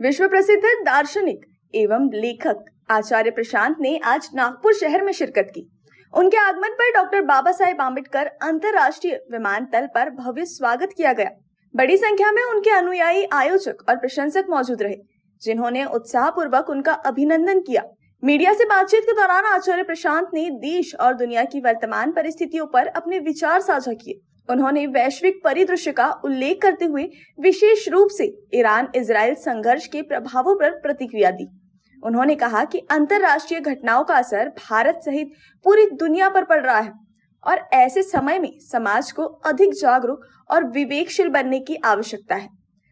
विश्व प्रसिद्ध दार्शनिक एवं लेखक आचार्य प्रशांत ने आज नागपुर शहर में शिरकत की। उनके आगमन पर डॉक्टर बाबा साहेब आम्बेडकर अंतर्राष्ट्रीय विमानतल पर भव्य स्वागत किया गया। बड़ी संख्या में उनके अनुयायी, आयोजक और प्रशंसक मौजूद रहे, जिन्होंने उत्साहपूर्वक उनका अभिनंदन किया। मीडिया से बातचीत के दौरान आचार्य प्रशांत ने देश और दुनिया की वर्तमान परिस्थितियों पर अपने विचार साझा किए। उन्होंने वैश्विक परिदृश्य का उल्लेख करते हुए विशेष रूप से ईरान इजराइल संघर्ष के प्रभावों पर प्रतिक्रिया दी। उन्होंने कहा कि अंतर्राष्ट्रीय घटनाओं का असर भारत सहित पूरी दुनिया पर पड़ रहा है और ऐसे समय में समाज को अधिक जागरूक और विवेकशील बनने की आवश्यकता है।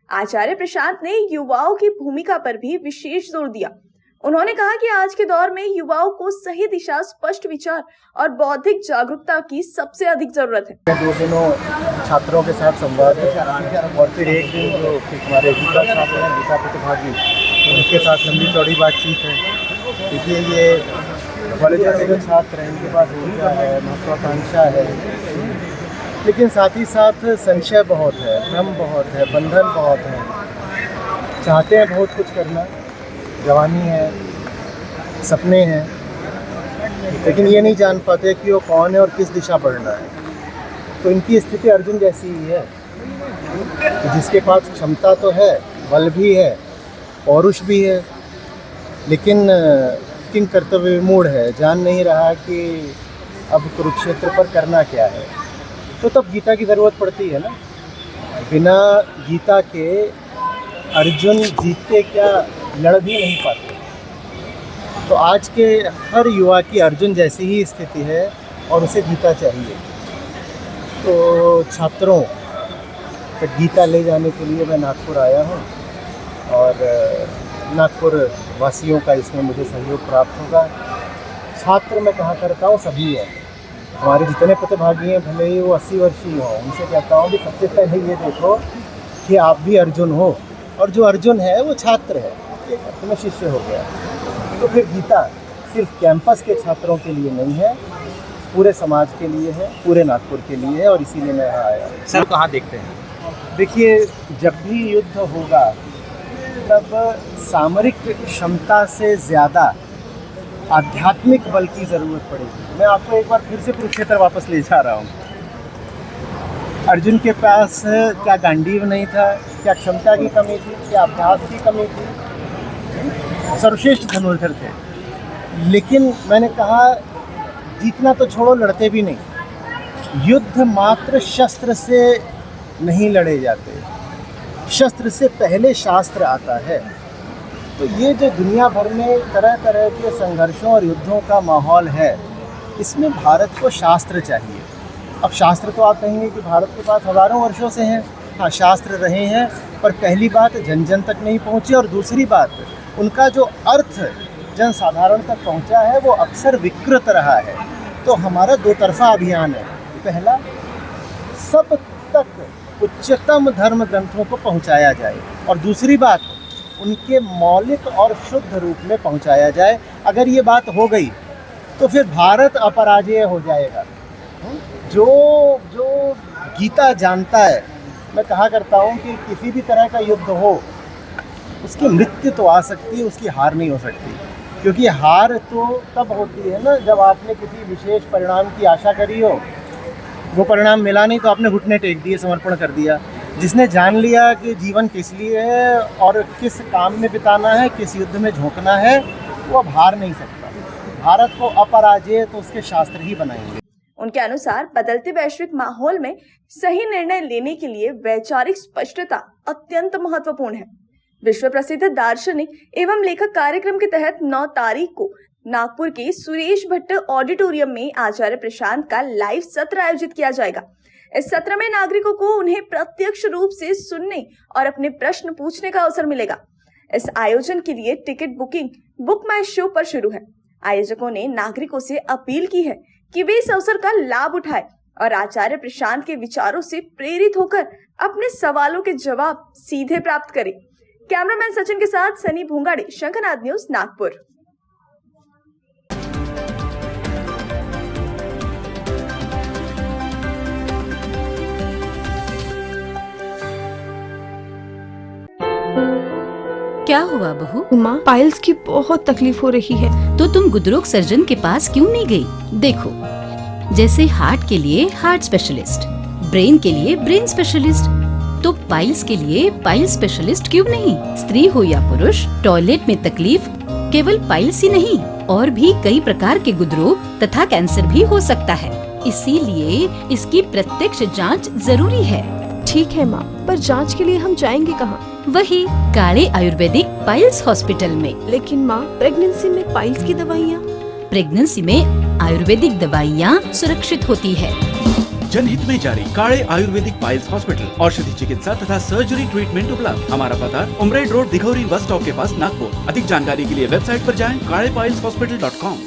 आचार्य प्रशांत ने युवाओं की भूमिका पर भी विशेष जोर दिया। उन्होंने कहा कि आज के दौर में युवाओं को सही दिशा, स्पष्ट विचार और बौद्धिक जागरूकता की सबसे अधिक जरूरत है। 2 दिनों छात्रों के साथ संवाद है और फिर एक दिन जो हमारे गीता छात्र हैं, गीता प्रतिभागी, उनके साथ लंबी चौड़ी बातचीत है। देखिए, ये कॉलेज के जो छात्र हैं, इनके पास ऊर्जा है, महत्वाकांक्षा है, लेकिन साथ ही साथ संशय बहुत है, भ्रम बहुत है, बंधन बहुत है। चाहते हैं बहुत कुछ करना, जवानी है, सपने हैं, लेकिन ये नहीं जान पाते कि वो कौन है और किस दिशा बढ़ना है। तो इनकी स्थिति अर्जुन जैसी ही है, जिसके पास क्षमता तो है, बल भी है, पौरुष भी है, लेकिन किंग कर्तव्य विमूढ़ है, जान नहीं रहा कि अब कुरुक्षेत्र पर करना क्या है। तो तब गीता की ज़रूरत पड़ती है ना। बिना गीता के अर्जुन जीतते क्या, लड़ भी नहीं पाते। तो आज के हर युवा की अर्जुन जैसी ही स्थिति है और उसे गीता चाहिए। तो छात्रों तक गीता ले जाने के लिए मैं नागपुर आया हूँ और नागपुर वासियों का इसमें मुझे सहयोग प्राप्त होगा। छात्र मैं कहा करता हूँ सभी है, हमारे जितने प्रतिभागी हैं, भले ही वो 80 वर्षीय हों, उनसे कहता हूँ कि सबसे पहले ये देखो कि आप भी अर्जुन हो, और जो अर्जुन है वो छात्र है, एक अर्थ में शिष्य हो गया। तो फिर गीता सिर्फ कैंपस के छात्रों के लिए नहीं है, पूरे समाज के लिए है, पूरे नागपुर के लिए है, और इसीलिए मैं यहाँ आया। सर, कहाँ देखते हैं? देखिए, जब भी युद्ध होगा तब सामरिक क्षमता से ज़्यादा आध्यात्मिक बल की ज़रूरत पड़ेगी। मैं आपको एक बार फिर से कुरुक्षेत्र वापस ले जा रहा हूँ। अर्जुन के पास क्या गांडीव नहीं था, क्या क्षमता की कमी थी, क्या अभ्यास की कमी थी? सर्वश्रेष्ठ धनुर्धर थे, लेकिन मैंने कहा जीतना तो छोड़ो, लड़ते भी नहीं। युद्ध मात्र शस्त्र से नहीं लड़े जाते, शस्त्र से पहले शास्त्र आता है। तो ये जो दुनिया भर में तरह तरह के संघर्षों और युद्धों का माहौल है, इसमें भारत को शास्त्र चाहिए। अब शास्त्र तो आप कहेंगे कि भारत के पास हज़ारों वर्षों से हैं। हाँ, शास्त्र रहे हैं, पर पहली बात जन जन तक नहीं पहुँचे, और दूसरी बात उनका जो अर्थ जन साधारण तक पहुँचा है वो अक्सर विकृत रहा है। तो हमारा 2 तरफा अभियान है। पहला, सब तक उच्चतम धर्म ग्रंथों को पहुँचाया जाए, और दूसरी बात उनके मौलिक और शुद्ध रूप में पहुँचाया जाए। अगर ये बात हो गई तो फिर भारत अपराजेय हो जाएगा। जो गीता जानता है, मैं कहा करता हूँ कि किसी भी तरह का युद्ध हो, उसकी मृत्यु तो आ सकती है, उसकी हार नहीं हो सकती। क्योंकि हार तो तब होती है ना, जब आपने किसी विशेष परिणाम की आशा करी हो, वो परिणाम मिला नहीं तो आपने घुटने टेक दिए, समर्पण कर दिया। जिसने जान लिया कि जीवन किस लिए है और किस काम में बिताना है, किस युद्ध में झोंकना है, वो अब हार नहीं सकता। भारत को अपराजेय तो उसके शास्त्र ही बनाएंगे। उनके अनुसार बदलते वैश्विक माहौल में सही निर्णय लेने के लिए वैचारिक स्पष्टता अत्यंत महत्वपूर्ण है। विश्व प्रसिद्ध दार्शनिक एवं लेखक कार्यक्रम के तहत 9 तारीख को नागपुर के सुरेश भट्ट ऑडिटोरियम में आचार्य प्रशांत का लाइव सत्र आयोजित किया जाएगा। इस सत्र में नागरिकों को उन्हें प्रत्यक्ष रूप से सुनने और अपने प्रश्न पूछने का अवसर मिलेगा। इस आयोजन के लिए टिकट बुकिंग बुक माई शो पर शुरू है। आयोजकों ने नागरिकों से अपील की है कि वे इस अवसर का लाभ उठाएं और आचार्य प्रशांत के विचारों से प्रेरित होकर अपने सवालों के जवाब सीधे प्राप्त करें। कैमरामैन सचिन के साथ सनी भूंगाड़े, शंखनाद न्यूज, नागपुर। क्या हुआ बहू? माँ, पाइल्स की बहुत तकलीफ हो रही है। तो तुम गुदरोग सर्जन के पास क्यों नहीं गई? देखो, जैसे हार्ट के लिए हार्ट स्पेशलिस्ट, ब्रेन के लिए ब्रेन स्पेशलिस्ट, तो पाइल्स के लिए पाइल स्पेशलिस्ट क्यों नहीं? स्त्री हो या पुरुष, टॉयलेट में तकलीफ केवल पाइल्स ही नहीं, और भी कई प्रकार के गुदरोग तथा कैंसर भी हो सकता है। इसीलिए इसकी प्रत्यक्ष जांच जरूरी है। ठीक है माँ, पर जांच के लिए हम जाएंगे कहाँ? वही काले आयुर्वेदिक पाइल्स हॉस्पिटल में। लेकिन माँ, प्रेगनेंसी में पाइल्स की दवाइयाँ? प्रेगनेंसी में आयुर्वेदिक दवाइयाँ सुरक्षित होती है। जनहित में जारी काड़े आयुर्वेदिक पाइल्स हॉस्पिटल, औषधि चिकित्सा तथा सर्जरी ट्रीटमेंट उपलब्ध। हमारा पता उमरेड रोड, दिघौरी बस स्टॉप के पास, नागपुर। अधिक जानकारी के लिए वेबसाइट पर जाएं kadepailshhospital.com।